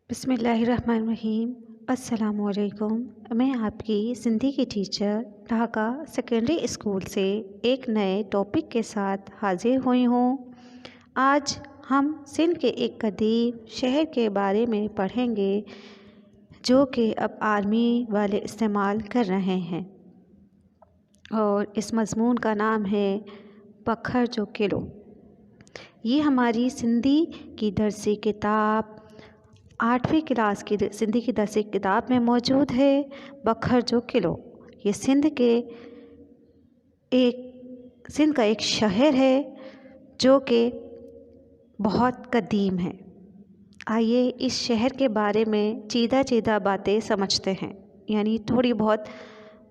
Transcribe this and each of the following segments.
बिस्मिल्लाहिर्रहमानिर्रहीम। अस्सलामुअलैकुम। मैं आपकी सिंधी की टीचर ढाका सेकेंडरी स्कूल से एक नए टॉपिक के साथ हाजिर हुई हूँ। आज हम सिंध के एक कदीम शहर के बारे में पढ़ेंगे जो कि अब आर्मी वाले इस्तेमाल कर रहे हैं, और इस मज़मून का नाम है बखर जो किलो। ये हमारी सिंधी की दरसी किताब 8वीं क्लास की सिंधी की दरसी किताब में मौजूद है। बखर जो किलो ये सिंध का एक शहर है जो कि बहुत कदीम है। आइए इस शहर के बारे में चीदा बातें समझते हैं, यानी थोड़ी बहुत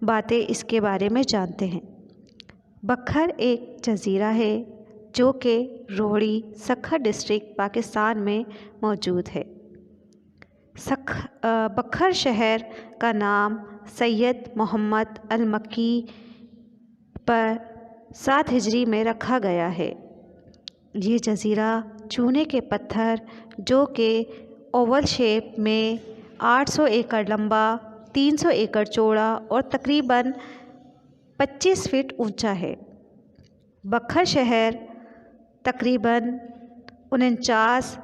बातें इसके बारे में जानते हैं। बखर एक जज़ीरा है जो कि रोहड़ी सक्खर डिस्ट्रिक्ट पाकिस्तान में मौजूद है। बखर शहर का नाम सैयद मोहम्मद अल-मक्की पर 7 हिजरी में रखा गया है। ये जज़ीरा चूने के पत्थर जो कि ओवल शेप में 800 एकड़ लंबा, 300 एकड़ चौड़ा और तकरीबन 25 फीट ऊंचा है। बखर शहर तकरीबन 49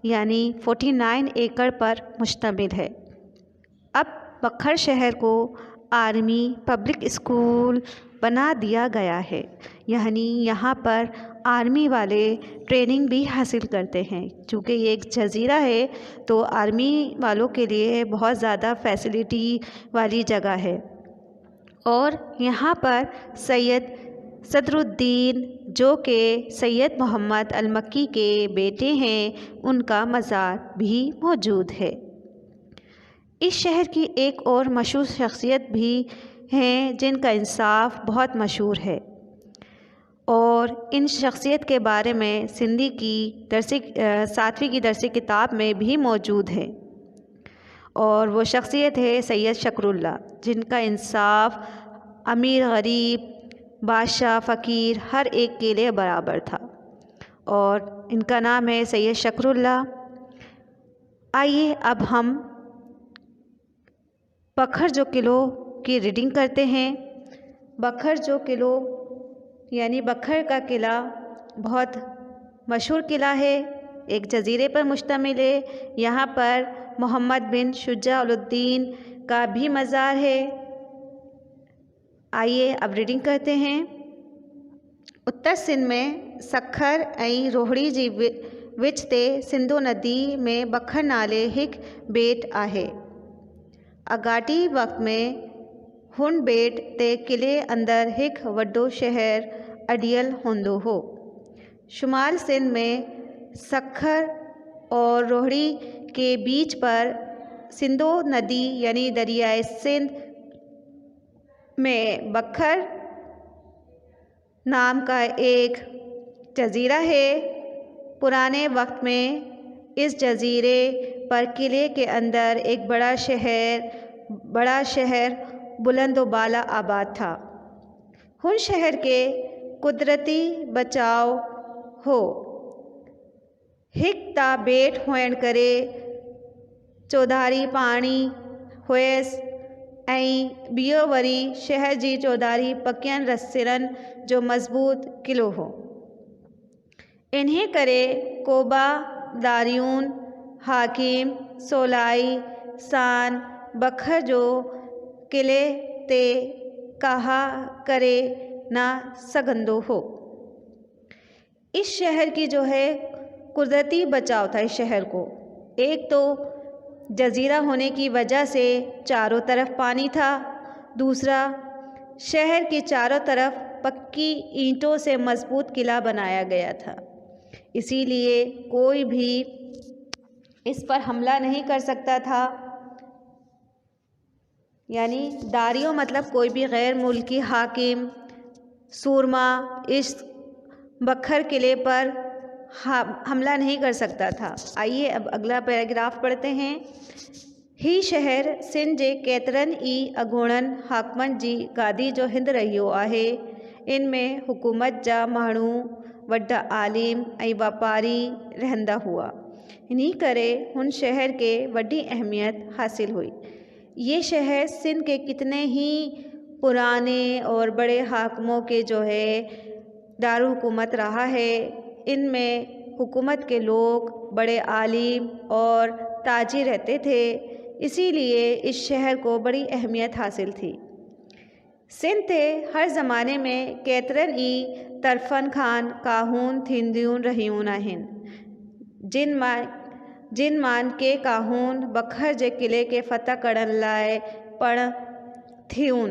यानी 49 एकड़ पर मुश्तमिल है। अब बखर शहर को आर्मी पब्लिक स्कूल बना दिया गया है, यानी यहाँ पर आर्मी वाले ट्रेनिंग भी हासिल करते हैं। चूँकि ये एक जज़ीरा है तो आर्मी वालों के लिए बहुत ज़्यादा फैसिलिटी वाली जगह है। और यहाँ पर सैयद सदरुद्दीन जो कि सैयद मोहम्मद अल-मक्की के बेटे हैं, उनका मज़ार भी मौजूद है। इस शहर की एक और मशहूर शख्सियत भी हैं जिनका इंसाफ बहुत मशहूर है, और इन शख्सियत के बारे में सिंधी की 7वीं की दरसी किताब में भी मौजूद है। और वो शख्सियत है सैयद शकरुल्लाह, जिनका इंसाफ अमीर गरीब बादशाह फ़कीर हर एक के लिए बराबर था, और इनका नाम है सैयद शकरुल्लाह। आइए अब हम बखर जो किलो की रीडिंग करते हैं। बखर जो किलो यानी बखर का किला बहुत मशहूर किला है, एक जज़ीरे पर मुश्तमिल है। यहाँ पर मोहम्मद बिन शुजाउद्दीन का भी मज़ार है। आइए अब रीडिंग करते हैं। उत्तर सिंध में सक्खर ऐं रोहड़ी जी विच ते सिंधु नदी में बखर नाले हिक बेट आहे। अगाटी वक़्त में हुन बेट ते किले अंदर हिक वड्डो शहर अडियल होंदो हो। शुमाल सिंध में सक्खर और रोहड़ी के बीच पर सिंधु नदी यानी दरियाए सिंध में बखर नाम का एक जज़ीरा है। पुराने वक्त में इस जज़ीरे पर किले के अंदर एक बड़ा शहर बुलंदोबाला आबाद था। हुन शहर के कुदरती बचाव हो हिक ता बेट हुअण करे चौधारी पाणी हुयसि ऐं ॿियो वरी शहर जी चौधारी पकियन रसिरन जो मज़बूत किलो हो। इन्हे करे कोबा दारियून हाकिम सोलाई सान बखर जो किले ते कहा करे ना सघंदो हो। इस शहर की जो है कुदरती बचाव था। इस शहर को एक तो जज़ीरा होने की वजह से चारों तरफ पानी था, दूसरा शहर के चारों तरफ पक्की ईंटों से मजबूत किला बनाया गया था, इसीलिए कोई भी इस पर हमला नहीं कर सकता था। यानी दारियों मतलब कोई भी गैर मुल्की हाकिम सूरमा इस बखर किले पर हमला नहीं कर सकता था। आइए अब अगला पैराग्राफ पढ़ते हैं। ही शहर सिंध जे केतिरनि ई अॻूणनि हाकमनि जी गादी जो हिंद रहियो आहे। इनमें हुकूमत जा माण्हू वॾा आलिम ऐं वापारी रहंदा हुआ। इन्हीं करे हुन शहर के वड्डी अहमियत हासिल हुई। ये शहर सिंध के कितने ही पुराने और बड़े हाकिमों के जो है दारुल हुकूमत रहा है। इनमें हुकूमत के लोग बड़े आलिम और ताजिर रहते थे, इसीलिए इस शहर को बड़ी अहमियत हासिल थी। सिंध ते हर ज़माने में केतरन ई तरफ़न खान काहून थींदियूं रहियूं आहिनि, जिन मान के काहून बखर जे किले के फ़तह करण लाइ पण थियूं।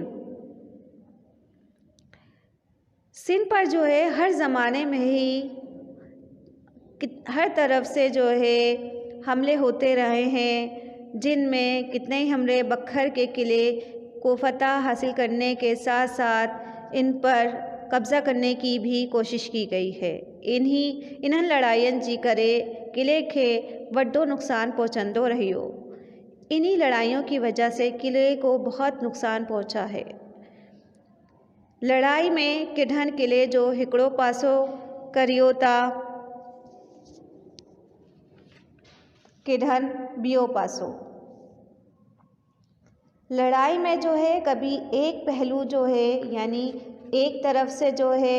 सिंध पर जो है हर ज़माने में ही हर तरफ से जो है हमले होते रहे हैं, जिनमें कितने ही हमले बखर के किले को फ़तह हासिल करने के साथ साथ इन पर कब्ज़ा करने की भी कोशिश की गई है। इन्हनि लड़ाइयन जी करे किले के वड्डो नुक़सान पहुँचंदो रहियो। इन्हीं लड़ाइयों की वजह से किले को बहुत नुक़सान पहुँचा है। लड़ाई में किढन किले जो हिकिड़ो पासो करियो था, किढन बियो पासो। लड़ाई में जो है कभी एक पहलू जो है यानी एक तरफ से जो है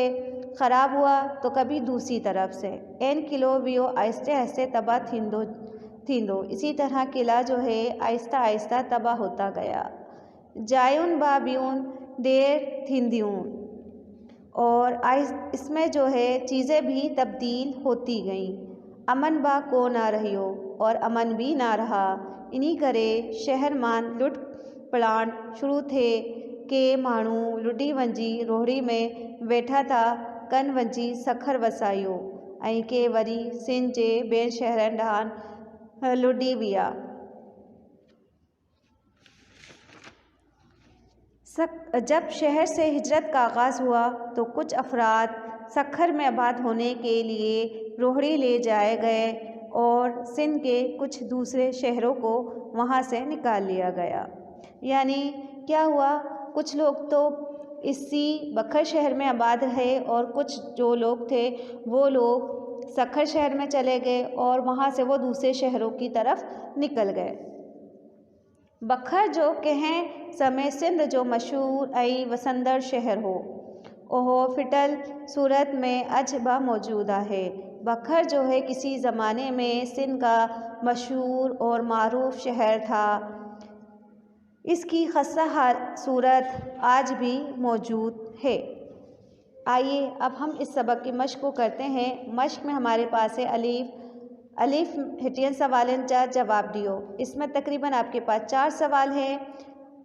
ख़राब हुआ तो कभी दूसरी तरफ से एन किलो वियो आहिस्ते आहिस्ते तबाह थींदो। इसी तरह किला जो है आहिस्ता आहिस्ता तबाह होता गया। जायुन बा बियून देर थींदियूं और इसमें जो है चीज़ें भी तब्दील होती गईं। अमन बा को ना रहियो और अमन भी ना रहा। इन्हीं करे शहर मान लुट प्लान शुरू थे के माण्हू लुडी वंजी रोहड़ी में वेठा था कन वंजी सखर वसायो ऐं के वरी सिंध जे ॿियनि शहरनि ॾांहुं लुडी विया। जब शहर से हिजरत का आगाज़ हुआ तो कुछ अफराद सखर में आबाद होने के लिए रोहड़ी ले जाए गए और सिंध के कुछ दूसरे शहरों को वहाँ से निकाल लिया गया। यानी क्या हुआ, कुछ लोग तो इसी बखर शहर में आबाद रहे और कुछ जो लोग थे वो लोग सखर शहर में चले गए और वहाँ से वो दूसरे शहरों की तरफ निकल गए। बखर जो कहें समय सिंध जो मशहूर ऐं वसंदड़ शहर हो, ओहो फिटल सूरत में अज बा मौजूद है। बखर जो है किसी ज़माने में सिंध का मशहूर और मारूफ शहर था। इसकी खस्ता सूरत आज भी मौजूद है। आइए अब हम इस सबक की मश्क को करते हैं। मश्क में हमारे पास है अलीफ हिटियन सवालन जा जवाब दियो। इसमें तकरीबन आपके पास 4 सवाल हैं।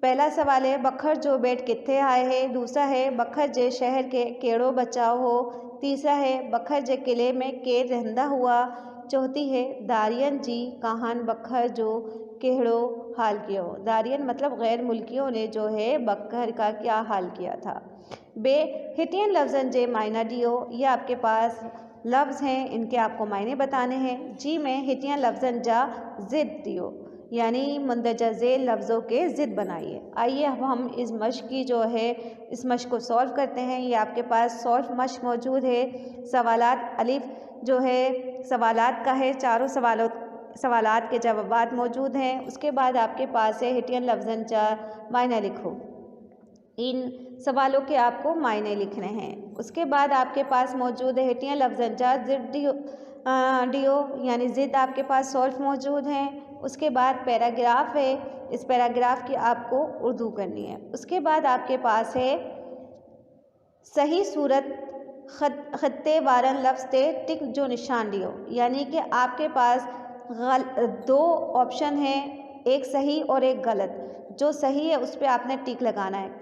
पहला सवाल है बखर जो बेट किथे आए है। दूसरा है बखर जे शहर के केड़ो बचाव हो। तीसरा है बखर जे किले में केर रहंदा हुआ। चौथी है दारियन जी कहान बखर जो केड़ो हाल किया हो। दारियन मतलब गैर मुल्कियों ने जो है बखर का क्या हाल किया था। बे हिटियन लफ्ज़न जे मायना दियो। ये आपके पास लफ्ज़ हैं, इनके आपको मायने बताने हैं। जी में हिटियन लफ्ज़न जा ज़िद दियो, यानी मुंदरजा ज़ेल लफ्ज़ों के ज़िद बनाइए। आइए अब हम इस मश्क की जो है इस मश्क को सॉल्व करते हैं। ये आपके पास सॉल्व मश्क मौजूद है। सवालात अलिफ जो है सवालात का है, चारों सवालात के जवाबात मौजूद हैं। उसके बाद आपके पास है हिटियन लफ्ज़न जा मायने लिखो। इन सवालों के आपको मायने लिखने हैं। उसके बाद आपके पास मौजूद है हिटियन लफ्ज़न जा ज़िद डियो यानी ज़िद आपके पास सॉल्व मौजूद हैं। उसके बाद पैराग्राफ है, इस पैराग्राफ की आपको उर्दू करनी है। उसके बाद आपके पास है सही सूरत खत्ते वारन लफ्ज़ ते टिक जो निशान दियो, यानी कि आपके पास 2 ऑप्शन हैं, एक सही और एक गलत। जो सही है उस पर आपने टिक लगाना है।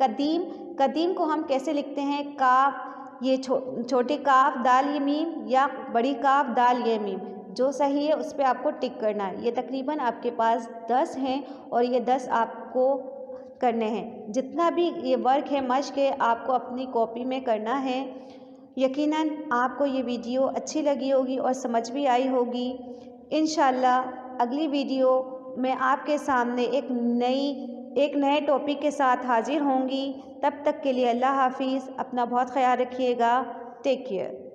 कदीम को हम कैसे लिखते हैं, काफ ये छोटे काफ दाल ये मीम या बड़ी काफ दाल ये मीम। जो सही है उस पर आपको टिक करना है। ये तकरीबन आपके पास 10 हैं और ये 10 आपको करने हैं। जितना भी ये वर्क है मश्क है आपको अपनी कॉपी में करना है। यकीनन आपको ये वीडियो अच्छी लगी होगी और समझ भी आई होगी। इंशाल्लाह अगली वीडियो में आपके सामने एक नए टॉपिक के साथ हाजिर होंगी। तब तक के लिए अल्लाह हाफिज़। अपना बहुत ख्याल रखिएगा। Take care.